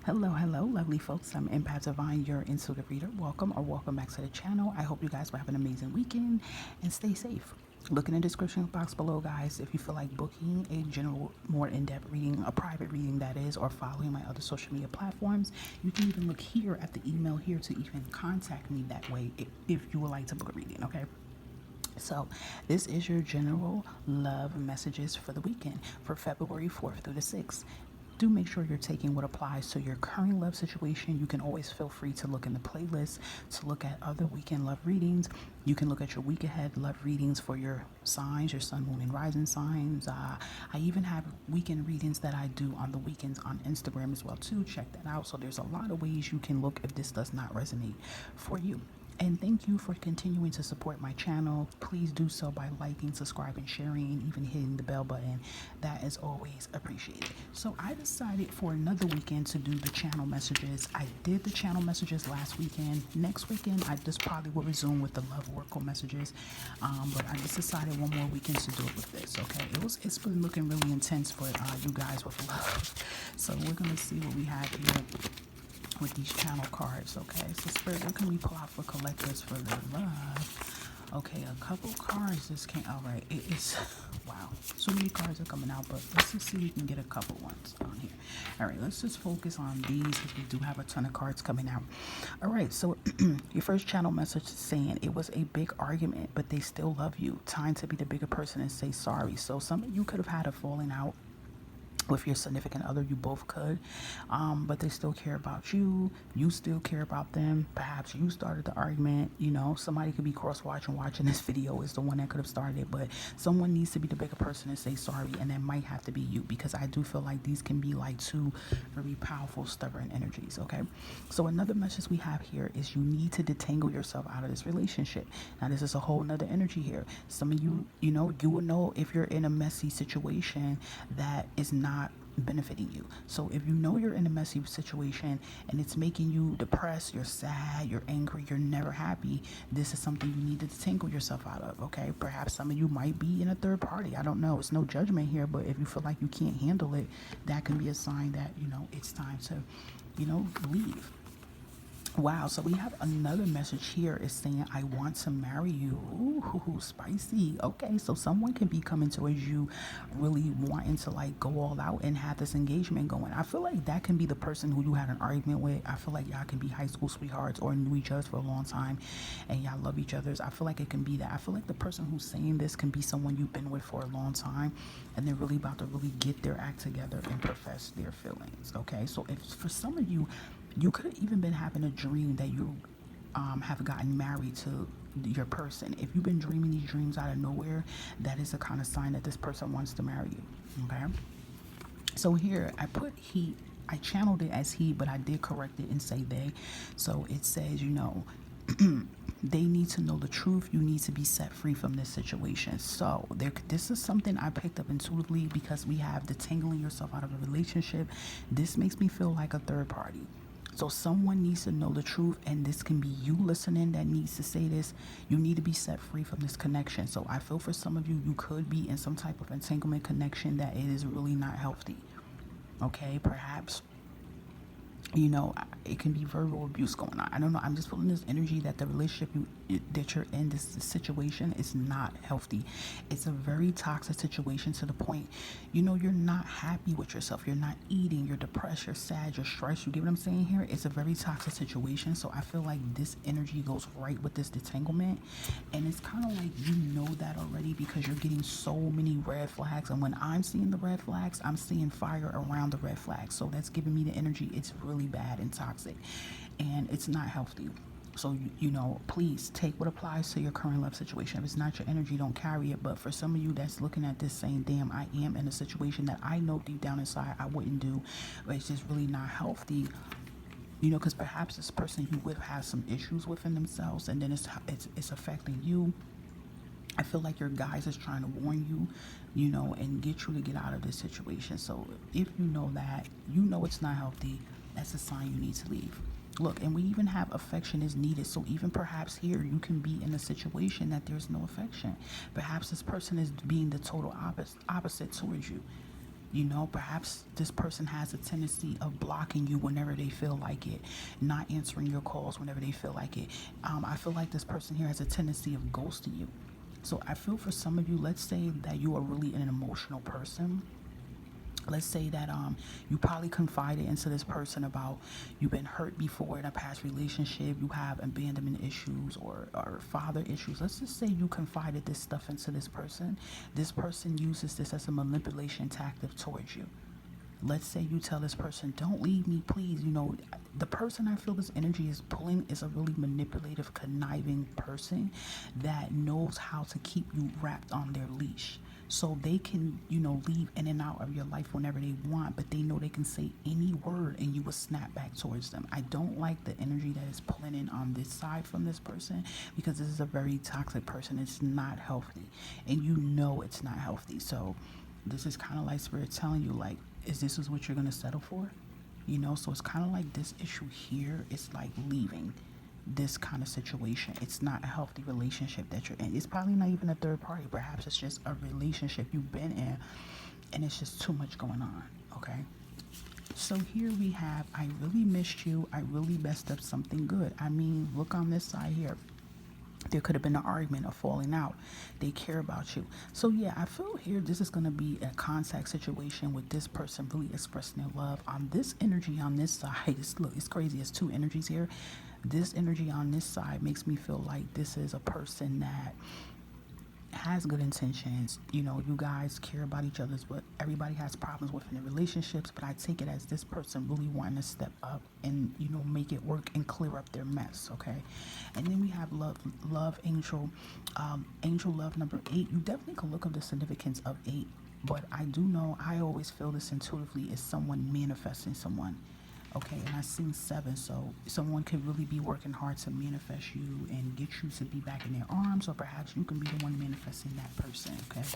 Hello, lovely folks. I'm Empath Divine, your intuitive reader. Welcome back to the channel. I hope you guys will have an amazing weekend and stay safe. Look in the description box below, guys, if you feel like booking a general, more in-depth reading, a private reading that is, or following my other social media platforms. You can even look here at the email here to even contact me that way if you would like to book a reading, okay? So, this is your general love messages for the weekend for February 4th through the 6th. Do make sure you're taking what applies to your current love situation. You can always feel free to look in the playlist to look at other weekend love readings. You can look at your week ahead love readings for your signs, your sun, moon, and rising signs. I even have weekend readings that I do on the weekends on Instagram as well too. Check that out. So there's a lot of ways you can look if this does not resonate for you. And thank you for continuing to support my channel. Please do so by liking, subscribing, sharing, and even hitting the bell button. That is always appreciated. So I decided for another weekend to do the channel messages. I did the channel messages last weekend. Next weekend, I just probably will resume with the love oracle messages. But I just decided one more weekend to do it with this, okay? It's been looking really intense for you guys with love. So we're going to see what we have here with these channel cards. Okay, so Spirit, what can we pull out for collectors for the love? Okay, a couple cards just came. All right, it is, wow, so many cards are coming out, but let's just see if we can get a couple ones on here. All right, let's just focus on these because we do have a ton of cards coming out. All right, so your first channel message is saying it was a big argument, but they still love you. Time to be the bigger person and say sorry. So some of you could have had a falling out with your significant other. You both could, but they still care about you. You still care about them. Perhaps you started the argument. You know, somebody could be watching this video is the one that could have started it, but someone needs to be the bigger person and say sorry, and that might have to be you, because I do feel like these can be like two very powerful, stubborn energies. Okay, so another message we have here is you need to detangle yourself out of this relationship. Now this is a whole nother energy here. Some of you, you will know if you're in a messy situation that is not benefiting you. So if you know you're in a messy situation and it's making you depressed, you're sad, you're angry, you're never happy, this is something you need to detangle yourself out of. Okay, perhaps some of you might be in a third party. I don't know, it's no judgment here, but if you feel like you can't handle it, that can be a sign that it's time to leave. Wow, so we have another message here is saying, I want to marry you. Ooh, spicy. Okay, so someone can be coming towards you really wanting to like go all out and have this engagement going. I feel like that can be the person who you had an argument with. I feel like y'all can be high school sweethearts or knew each other for a long time and y'all love each other. I feel like it can be that. I feel like the person who's saying this can be someone you've been with for a long time and they're really about to really get their act together and profess their feelings. Okay, so if for some of you, you could have even been having a dream that you have gotten married to your person. If you've been dreaming these dreams out of nowhere, that is a kind of sign that this person wants to marry you. Okay, so here I put he. I channeled it as he, but I did correct it and say they. So it says, they need to know the truth. You need to be set free from this situation. So this is something I picked up intuitively because we have detangling yourself out of a relationship. This makes me feel like a third party. So someone needs to know the truth, and this can be you listening that needs to say this. You need to be set free from this connection. So I feel for some of you, you could be in some type of entanglement connection that it is really not healthy. Okay, perhaps it can be verbal abuse going on. I don't know. I'm just feeling this energy that the relationship that you're in, this situation, is not healthy. It's a very toxic situation to the point, you're not happy with yourself. You're not eating. You're depressed. You're sad. You're stressed. You get what I'm saying here? It's a very toxic situation. So I feel like this energy goes right with this detanglement. And it's kind of like that already because you're getting so many red flags. And when I'm seeing the red flags, I'm seeing fire around the red flags. So that's giving me the energy. It's really bad and toxic, and it's not healthy. So please take what applies to your current love situation. If it's not your energy, don't carry it. But for some of you that's looking at this saying, damn, I am in a situation that I know deep down inside I wouldn't do, but it's just really not healthy, because perhaps this person you would have some issues within themselves, and then it's affecting you. I feel like your guys is trying to warn you, and get you to get out of this situation. So if you know that, it's not healthy, that's a sign you need to leave. Look, and we even have affection is needed. So even perhaps here, you can be in a situation that there's no affection. Perhaps this person is being the total opposite towards you. Perhaps this person has a tendency of blocking you whenever they feel like it, not answering your calls whenever they feel like it. I feel like this person here has a tendency of ghosting you. So I feel for some of you, let's say that you are really an emotional person. Let's say that you probably confided into this person about you've been hurt before in a past relationship, you have abandonment issues or father issues. Let's just say you confided this stuff into this person. This person uses this as a manipulation tactic towards you. Let's say you tell this person, don't leave me, please. The person I feel this energy is pulling is a really manipulative, conniving person that knows how to keep you wrapped on their leash. So they can, leave in and out of your life whenever they want, but they know they can say any word and you will snap back towards them. I don't like the energy that is pulling in on this side from this person, because this is a very toxic person. It's not healthy, and it's not healthy. So this is kind of like spirit telling you, like, is this is what you're going to settle for? So it's kind of like this issue here is like leaving this kind of situation. It's not a healthy relationship that you're in. It's probably not even a third party. Perhaps it's just a relationship you've been in and it's just too much going on. Okay. So here we have, I really missed you. I really messed up something good. I mean, look on this side here. There could have been an argument or falling out. They care about you. So yeah, I feel here this is going to be a contact situation with this person really expressing their love. On this energy on this side, it's crazy. It's two energies here. This energy on this side makes me feel like this is a person that has good intentions. You guys care about each other's, but everybody has problems within their relationships. But I take it as this person really wanting to step up and make it work and clear up their mess. Okay. And then we have love angel, angel love number 8. You definitely can look up the significance of 8, but I do know, I always feel this intuitively is someone manifesting someone. Okay, and I seen 7, so someone could really be working hard to manifest you and get you to be back in their arms, or perhaps you can be the one manifesting that person. Okay,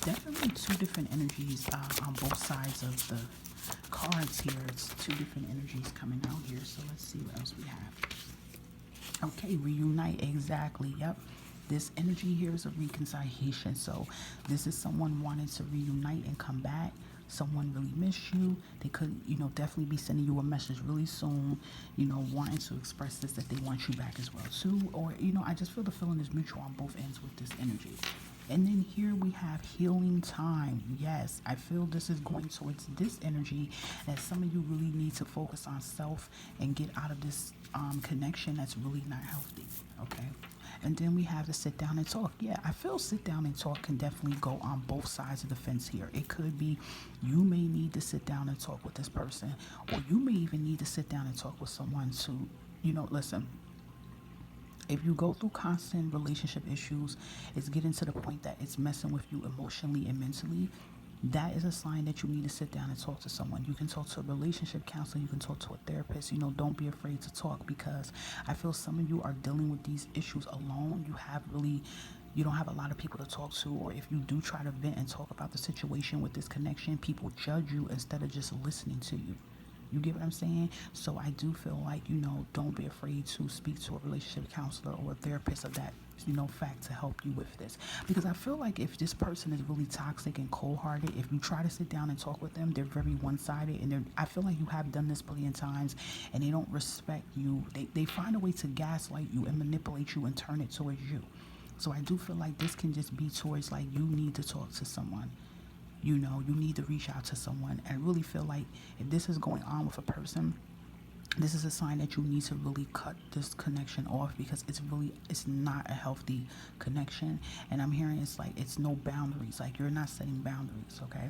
definitely two different energies on both sides of the cards here. It's two different energies coming out here. So let's see what else we have. Okay, reunite, exactly. Yep. This energy here is a reconciliation. So this is someone wanting to reunite and come back. Someone really missed you. They could, definitely be sending you a message really soon, wanting to express this, that they want you back as well too. Or, I just feel the feeling is mutual on both ends with this energy. And then here we have healing time. Yes, I feel this is going towards this energy, that some of you really need to focus on self and get out of this connection that's really not healthy. Okay. And then we have to sit down and talk. Yeah, I feel sit down and talk can definitely go on both sides of the fence here. It could be you may need to sit down and talk with this person, or you may even need to sit down and talk with someone to, listen. If you go through constant relationship issues, it's getting to the point that it's messing with you emotionally and mentally. That is a sign that you need to sit down and talk to someone. You can talk to a relationship counselor. You can talk to a therapist. Don't be afraid to talk, because I feel some of you are dealing with these issues alone. You don't have a lot of people to talk to, or if you do try to vent and talk about the situation with this connection, people judge you instead of just listening to you. You get what I'm saying? So I do feel like, don't be afraid to speak to a relationship counselor or a therapist of that, fact, to help you with this. Because I feel like if this person is really toxic and cold-hearted, if you try to sit down and talk with them, they're very one-sided. And I feel like you have done this a billion times, and they don't respect you. They find a way to gaslight you and manipulate you and turn it towards you. So I do feel like this can just be towards, like, you need to talk to someone. You need to reach out to someone. I really feel like if this is going on with a person, this is a sign that you need to really cut this connection off, because it's not a healthy connection. And I'm hearing it's no boundaries. Like, you're not setting boundaries. Okay.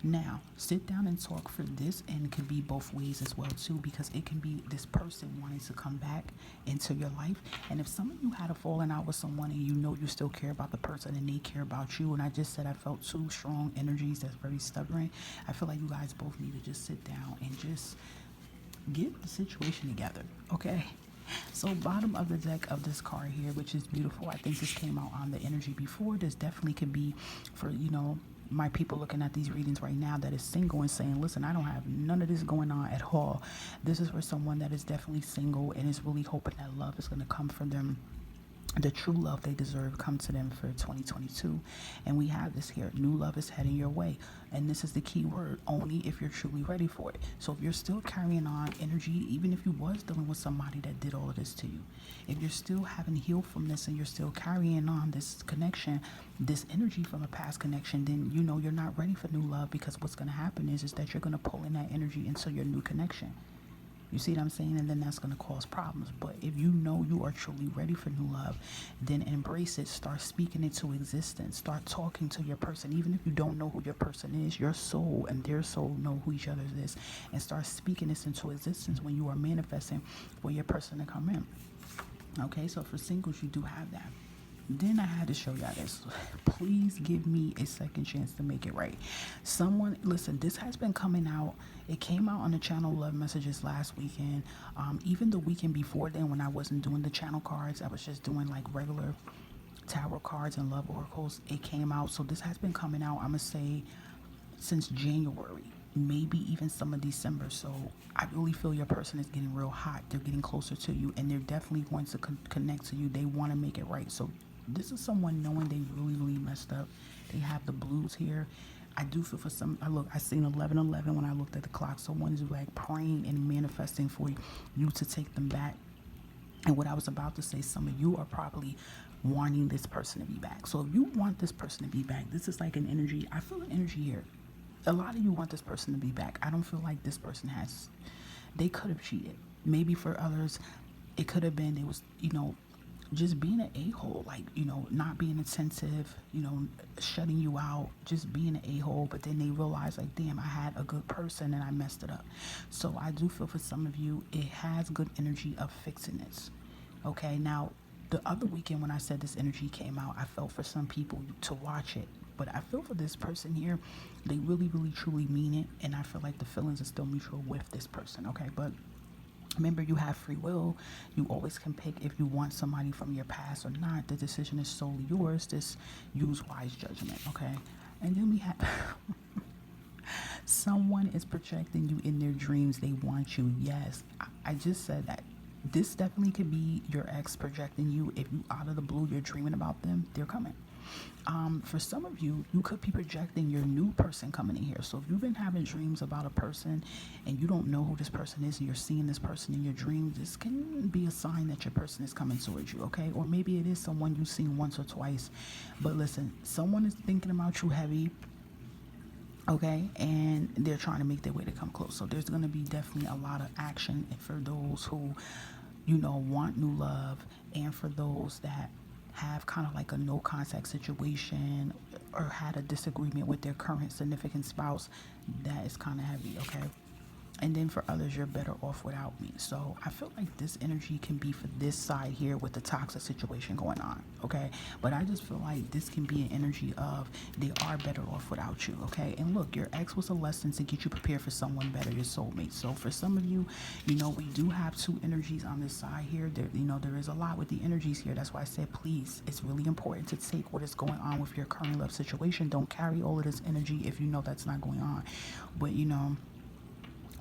Now, sit down and talk for this, and it can be both ways as well too, because it can be this person wanting to come back into your life. And if some of you had a falling out with someone and you still care about the person and they care about you, and I just said I felt two strong energies that's very stubborn, I feel like you guys both need to just sit down and just get the situation together. Okay. So bottom of the deck of this card here, which is beautiful. I think this came out on the energy before. This definitely could be for, my people looking at these readings right now that is single and saying, listen, I don't have none of this going on at all. This is for someone that is definitely single and is really hoping that love is going to come for them the true love they deserve come to them for 2022. And we have this here: new love is heading your way. And this is the key word: only if you're truly ready for it. So if you're still carrying on energy, even if you was dealing with somebody that did all of this to you, if you're still having healed from this and you're still carrying on this connection, this energy from a past connection, then you know you're not ready for new love, because what's going to happen is that you're going to pull in that energy into your new connection. You see what I'm saying? And then that's going to cause problems. But if you know you are truly ready for new love, then embrace it. Start speaking it to existence. Start talking to your person. Even if you don't know who your person is, your soul and their soul know who each other is. And start speaking this into existence when you are manifesting for your person to come in. Okay, so for singles, you do have that. Then I had to show y'all this. Please give me a second chance to make it right. Someone, listen, this has been coming out. It came out on the channel Love Messages last weekend. Even the weekend before then, when I wasn't doing the channel cards, I was just doing like regular tarot cards and love oracles. It came out. So this has been coming out, I'm going to say, since January, maybe even some of December. So I really feel your person is getting real hot. They're getting closer to you, and they're definitely going to connect to you. They want to make it right. So this is someone knowing they really messed up. They have the blues here. I do feel for some. I seen 11:11 when I looked at the clock. Someone is like praying and manifesting for you to take them back. And what I was about to say, some of you are probably wanting this person to be back. So if you want this person to be back, this is like an energy. I feel an energy here. A lot of you want this person to be back. I don't feel like this person has. They could have cheated. Maybe for others, it could have been they was, just being an a-hole, like, not being attentive, shutting you out, just being an a-hole. But then they realize, like, damn, I had a good person and I messed it up. So I do feel for some of you, it has good energy of fixing this. Okay, now, the other weekend when I said this energy came out, I felt for some people to watch it. But I feel for this person here, they really truly mean it. And I feel like the feelings are still mutual with this person, okay? But remember, you have free will. You always can pick if you want somebody from your past or not. The decision is solely yours. Just use wise judgment, okay? And then we have someone is projecting you in their dreams. They want you. Yes, I just said that. This definitely could be your ex projecting you. If you out of the blue, you're dreaming about them, they're coming. For some of you, you could be projecting your new person coming in here. So if you've been having dreams about a person and you don't know who this person is and you're seeing this person in your dreams, this can be a sign that your person is coming towards you, okay? Or maybe it is someone you've seen once or twice. But listen, someone is thinking about you heavy, okay? And they're trying to make their way to come close. So there's going to be definitely a lot of action for those who, want new love, and for those that have kind of like a no contact situation or had a disagreement with their current significant spouse. That is kind of heavy, okay? And then for others, you're better off without me. So I feel like this energy can be for this side here with the toxic situation going on, okay? But I just feel like this can be an energy of they are better off without you, okay? And look, your ex was a lesson to get you prepared for someone better, your soulmate. So for some of you, we do have two energies on this side here. There is a lot with the energies here. That's why I said, please, it's really important to take what is going on with your current love situation. Don't carry all of this energy if you know that's not going on. But,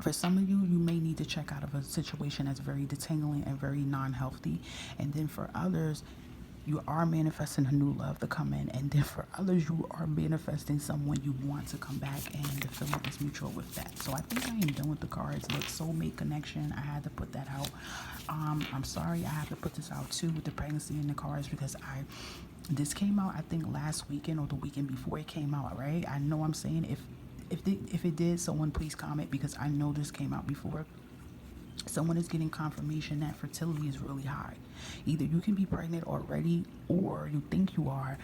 for some of you, you may need to check out of a situation that's very detangling and very non-healthy. And then for others, you are manifesting a new love to come in. And then for others, you are manifesting someone you want to come back, and the feeling is mutual with that. So I think I am done with the cards. Look, soulmate connection, I had to put that out. I'm sorry I have to put this out too with the pregnancy in the cards, because this came out, I think, last weekend or the weekend before it came out, right? I know I'm saying if it did, someone please comment, because I know this came out before. Someone is getting confirmation that fertility is really high. Either you can be pregnant already or you think you are,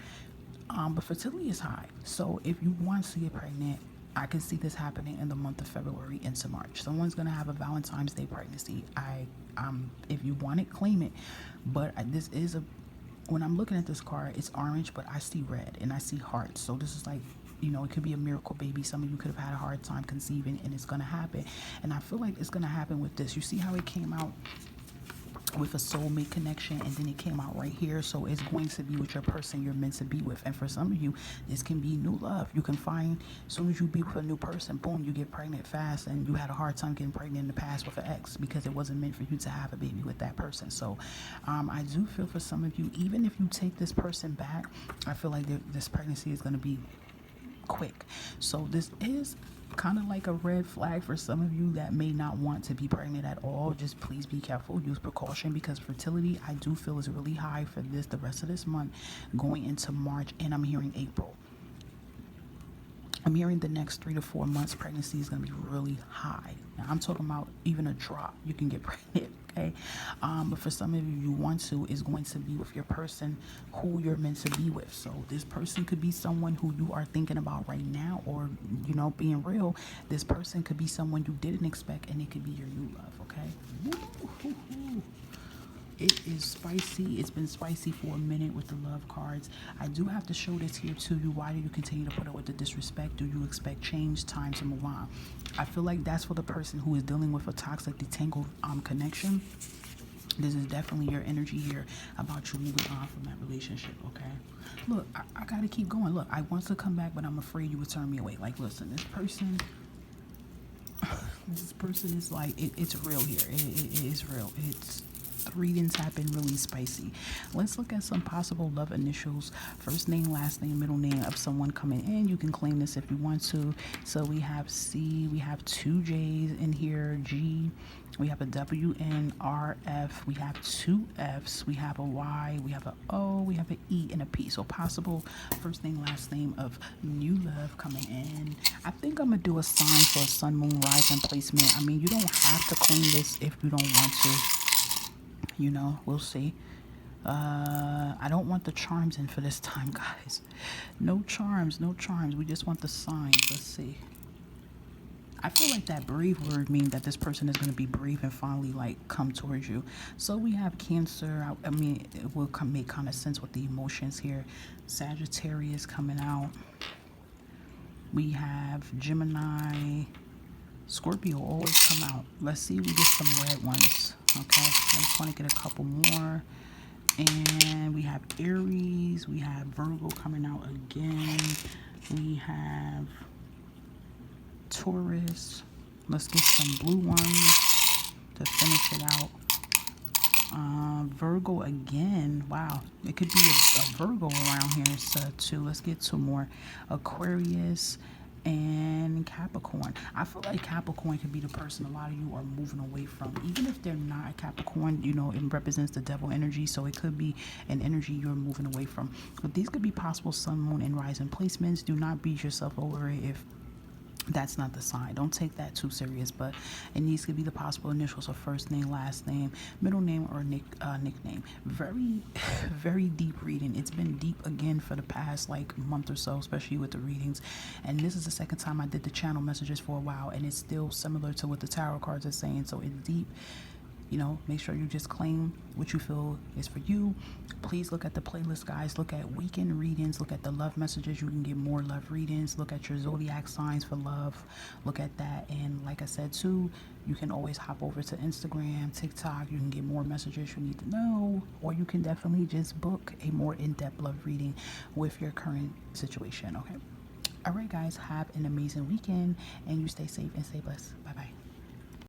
but fertility is high. So if you want to get pregnant, I can see this happening in the month of February into March. Someone's going to have a Valentine's Day pregnancy. If you want it, claim it. But when I'm looking at this card, it's orange, but I see red and I see hearts. So this is like, it could be a miracle baby. Some of you could have had a hard time conceiving, and it's going to happen. And I feel like it's going to happen with this. You see how it came out with a soulmate connection, and then it came out right here. So it's going to be with your person you're meant to be with. And for some of you, this can be new love. You can find, as soon as you be with a new person, boom, you get pregnant fast, and you had a hard time getting pregnant in the past with an ex because it wasn't meant for you to have a baby with that person. So I do feel for some of you, even if you take this person back, I feel like this pregnancy is going to be quick. So this is kind of like a red flag for some of you that may not want to be pregnant at all. Just please be careful, use precaution, because fertility, I do feel, is really high for this the rest of this month going into March, and I'm hearing April. I'm hearing the next 3 to 4 months pregnancy is going to be really high. Now, I'm talking about even a drop, you can get pregnant, okay? But for some of you want to, is going to be with your person who you're meant to be with. So this person could be someone who you are thinking about right now, or, you know, being real, this person could be someone you didn't expect, and it could be your new love, okay? Woo-hoo-hoo. It is spicy. It's been spicy for a minute with the love cards. I do have to show this here to you. Why do you continue to put up with the disrespect? Do you expect change? Time to move on. I feel like that's for the person who is dealing with a toxic, detangled connection. This is definitely your energy here about you moving on from that relationship, okay? Look, I got to keep going. Look, I want to come back, but I'm afraid you would turn me away. Like, listen, this person is like, it's real here. It is real. Readings have been really spicy. Let's look at some possible love initials: first name, last name, middle name of someone coming in. You can claim this if you want to. So we have C, we have 2 J's in here, G, we have a W, N, R, F, we have 2 F's, we have a Y, we have a O, we have an E, and a P. So possible first name, last name of new love coming in. I think I'm gonna do a sign for a sun, moon, rising placement. I mean, you don't have to claim this if you don't want to. You know, we'll see. I don't want the charms in for this time, guys. No charms, no charms. We just want the signs. Let's see. I feel like that brave word means that this person is going to be brave and finally, like, come towards you. So we have Cancer. I mean, it will make kind of sense with the emotions here. Sagittarius coming out. We have Gemini. Scorpio always come out. Let's see if we get some red ones. Okay, I just want to get a couple more. And we have Aries. We have Virgo coming out again. We have Taurus. Let's get some blue ones to finish it out. Virgo again. Wow, it could be a Virgo around here too. Let's get 2 more. Aquarius and Capricorn. I feel like Capricorn could be the person a lot of you are moving away from. Even if they're not a Capricorn, you know, it represents the devil energy, so it could be an energy you're moving away from. But these could be possible sun, moon, and rising placements. Do not beat yourself over it if that's not the sign. Don't take that too serious, but it needs to be the possible initials of first name, last name, middle name, or nickname. Very, very deep reading. It's been deep again for the past like month or so, especially with the readings. And this is the second time I did the channel messages for a while, and it's still similar to what the tarot cards are saying. So it's deep. You know, make sure you just claim what you feel is for you. Please look at the playlist, guys. Look at weekend readings. Look at the love messages. You can get more love readings. Look at your zodiac signs for love. Look at that. And like I said, too, you can always hop over to Instagram, TikTok. You can get more messages you need to know. Or you can definitely just book a more in-depth love reading with your current situation, okay? All right, guys. Have an amazing weekend. And you stay safe and stay blessed. Bye-bye.